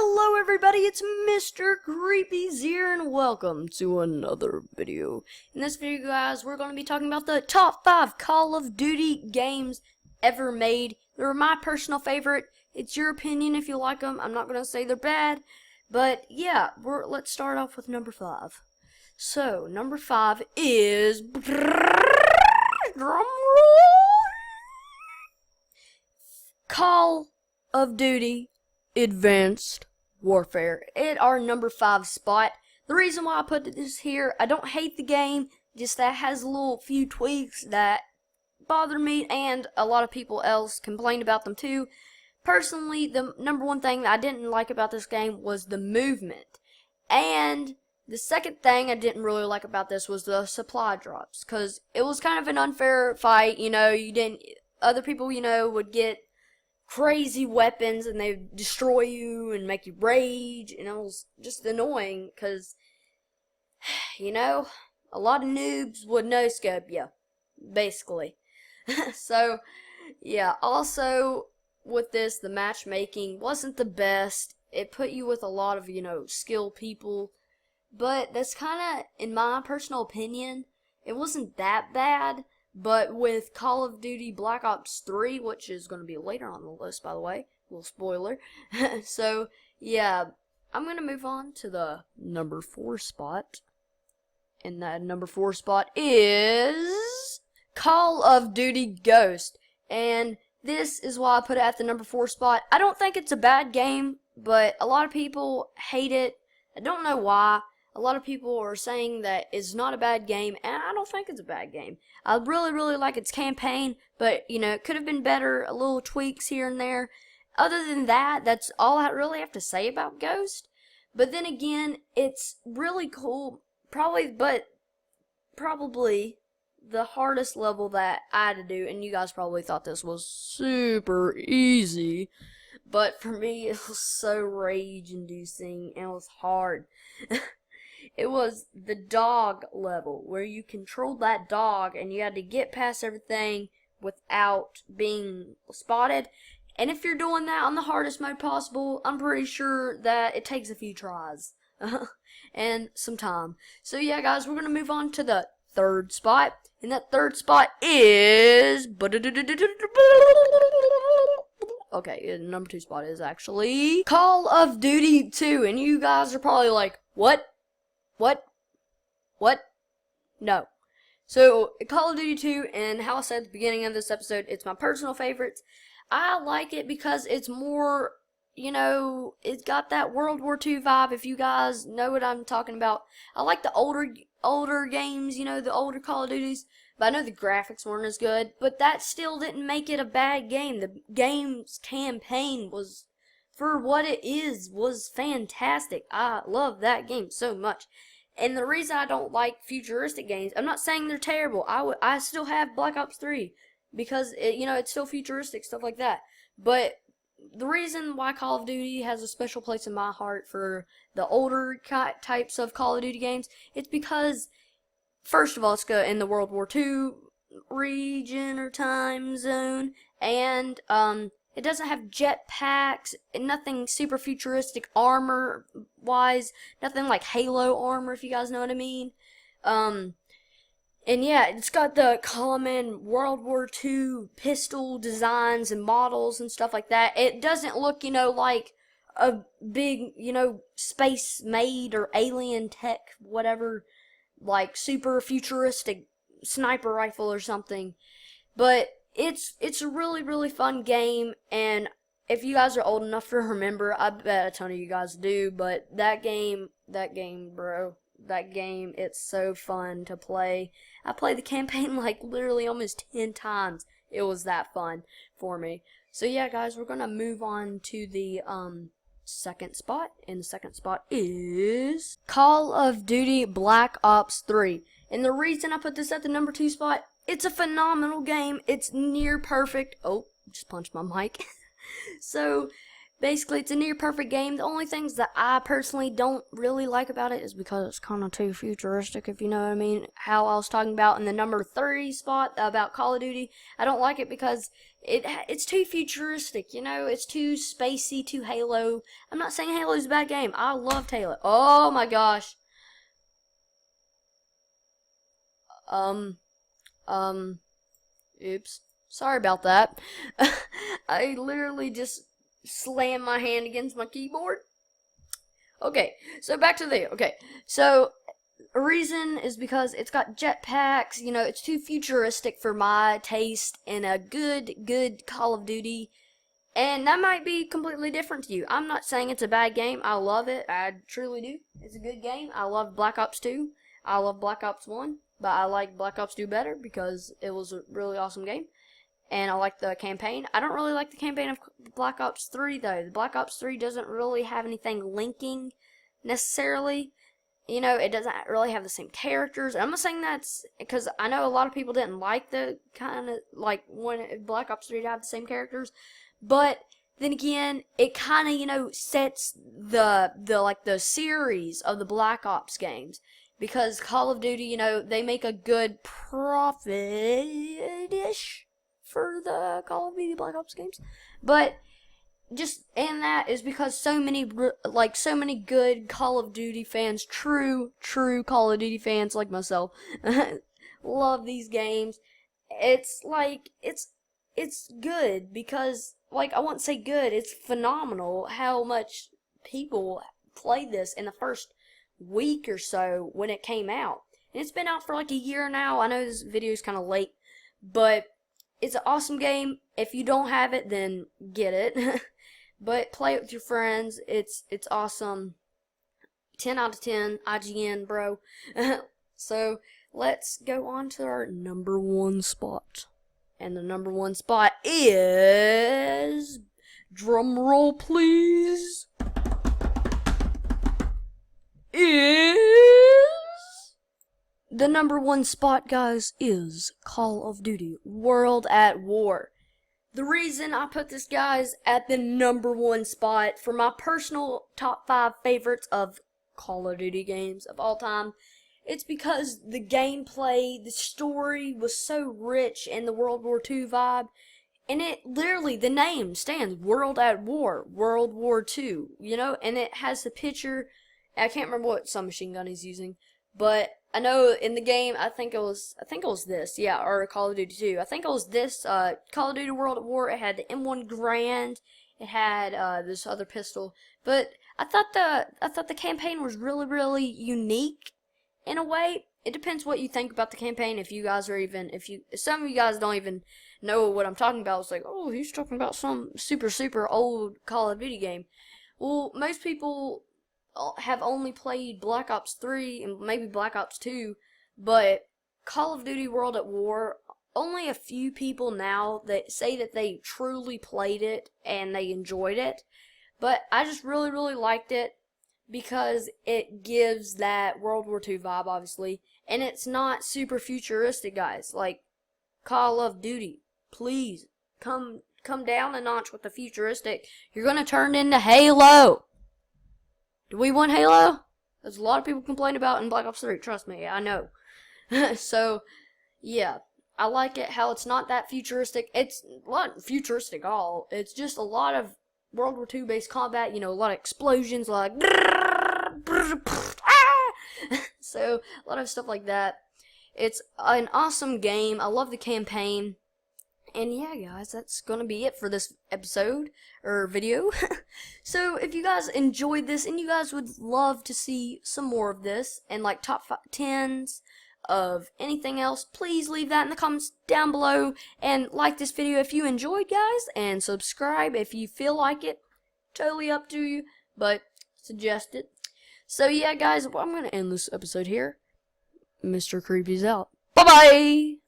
Hello everybody, it's Mr. Creepy's here and welcome to another video. In this video guys, we're going to be talking about the top 5 Call of Duty games ever made. They're my personal favorite. It's your opinion if you like them. I'm not going to say they're bad, but yeah, let's start off with number 5. So, number 5 is Call of Duty Advanced Warfare. At our number 5 spot. The reason why I put this here, I don't hate the game, just that has a little few tweaks that bother me, and a lot of people else complained about them too. Personally, the number one thing that I didn't like about this game was the movement. And the second thing I didn't really like about this was the supply drops, because it was kind of an unfair fight. Other people, would get crazy weapons and they destroy you and make you rage, and it was just annoying because a lot of noobs would no-scope you, basically. So yeah, also with this, the matchmaking wasn't the best. It put you with a lot of skilled people, but that's kind of, in my personal opinion, it wasn't that bad. But with Call of Duty Black Ops 3, which is going to be later on the list, by the way, little spoiler. So, yeah, I'm going to move on to the number 4 spot. And that number 4 spot is Call of Duty Ghosts. And this is why I put it at the number 4 spot. I don't think it's a bad game, but a lot of people hate it. I don't know why. A lot of people are saying that it's not a bad game, and I don't think it's a bad game. I really, really like its campaign, but, it could have been better, a little tweaks here and there. Other than that, that's all I really have to say about Ghost. But then again, it's really cool, probably the hardest level that I had to do, and you guys probably thought this was super easy. But for me, it was so rage-inducing, and it was hard. It was the dog level, where you controlled that dog and you had to get past everything without being spotted. And if you're doing that on the hardest mode possible, I'm pretty sure that it takes a few tries and some time. So yeah guys, we're going to move on to the 3rd spot. And that 3rd spot is... Okay, the number 2 spot is actually Call of Duty 2. And you guys are probably like, what? No. So, Call of Duty 2, and how I said at the beginning of this episode, it's my personal favorites. I like it because it's more, it's got that World War II vibe, if you guys know what I'm talking about. I like the older games, the older Call of Duties, but I know the graphics weren't as good, but that still didn't make it a bad game. The game's campaign was, for what it is, was fantastic. I love that game so much. And the reason I don't like futuristic games, I'm not saying they're terrible. I still have Black Ops 3 because it's still futuristic, stuff like that. But the reason why Call of Duty has a special place in my heart for the older types of Call of Duty games, it's because, first of all, it's in the World War II region or time zone, and it doesn't have jetpacks, nothing super futuristic armor-wise, nothing like Halo armor, if you guys know what I mean. And yeah, it's got the common World War II pistol designs and models and stuff like that. It doesn't look, like a big, space-made or alien tech, whatever, like super futuristic sniper rifle or something. But it's a really, really fun game, and if you guys are old enough to remember, I bet a ton of you guys do, but that game, it's so fun to play. I played the campaign like literally almost 10 times. It was that fun for me. So yeah guys, we're gonna move on to the 2nd spot, and the 2nd spot is Call of Duty Black Ops 3. And the reason I put this at the number 2 spot, it's a phenomenal game. It's near perfect. Oh, just punched my mic. So, basically, it's a near perfect game. The only things that I personally don't really like about it is because it's kind of too futuristic, if you know what I mean. How I was talking about in the number 30 spot about Call of Duty. I don't like it because It's too futuristic, you know. It's too spacey, too Halo. I'm not saying Halo's a bad game. I loved Halo. Oh my gosh. Oops. Sorry about that. I literally just slammed my hand against my keyboard. Okay, so back to the video. Okay, so a reason is because it's got jetpacks. You know, it's too futuristic for my taste in a good Call of Duty. And that might be completely different to you. I'm not saying it's a bad game. I love it. I truly do. It's a good game. I love Black Ops 2. I love Black Ops 1. But I like Black Ops 2 better because it was a really awesome game. And I like the campaign. I don't really like the campaign of Black Ops 3 though. The Black Ops 3 doesn't really have anything linking necessarily. You know, it doesn't really have the same characters. I'm not saying that's because I know a lot of people didn't like the kind of like when Black Ops 3 to have the same characters. But then again, it kind of, you know, sets the series of the Black Ops games. Because Call of Duty, you know, they make a good profit-ish for the Call of Duty Black Ops games. But just, and that is because so many good Call of Duty fans, true Call of Duty fans like myself, love these games. It's like, it's good because, like, I wouldn't say good, it's phenomenal how much people played this in the first week or so when it came out. And it's been out for like a year now. I know this video is kind of late, but it's an awesome game. If you don't have it, then get it. But play it with your friends. It's awesome. 10 out of 10 IGN, bro. So let's go on to our number one spot. And the number one spot is, drum roll please, the number one spot, guys, is Call of Duty World at War. The reason I put this, guys, at the number one spot for my personal top 5 favorites of Call of Duty games of all time, it's because the gameplay, the story was so rich in the World War II vibe. And it literally, the name stands World at War, World War II, you know, and it has the picture. I can't remember what submachine gun he's using, but I know in the game, I think it was this, yeah, or Call of Duty 2. I think it was this, Call of Duty World at War. It had the M1 Grand. It had this other pistol, but I thought the campaign was really unique in a way. It depends what you think about the campaign. If you guys are even, if some of you guys don't even know what I'm talking about, it's like, oh, he's talking about some super old Call of Duty game. Well, most people have only played Black Ops 3 and maybe Black Ops 2, but Call of Duty World at War, only a few people now that say that they truly played it and they enjoyed it. But I just really liked it because it gives that World War II vibe, obviously, and it's not super futuristic, guys. Like Call of Duty, please come down a notch with the futuristic. You're gonna turn into Halo. Do we want Halo? There's a lot of people complain about in Black Ops 3. Trust me, I know. So, yeah. I like it how it's not that futuristic. It's not futuristic at all. It's just a lot of World War II based combat. You know, a lot of explosions, like so a lot of stuff like that. It's an awesome game. I love the campaign. And yeah, guys, that's gonna be it for this episode, or video. So, if you guys enjoyed this, and you guys would love to see some more of this, and like top 10s of anything else, please leave that in the comments down below, and like this video if you enjoyed, guys, and subscribe if you feel like it. Totally up to you, but suggest it. So, yeah, guys, well, I'm gonna end this episode here. Mr. Creepy's out. Bye-bye!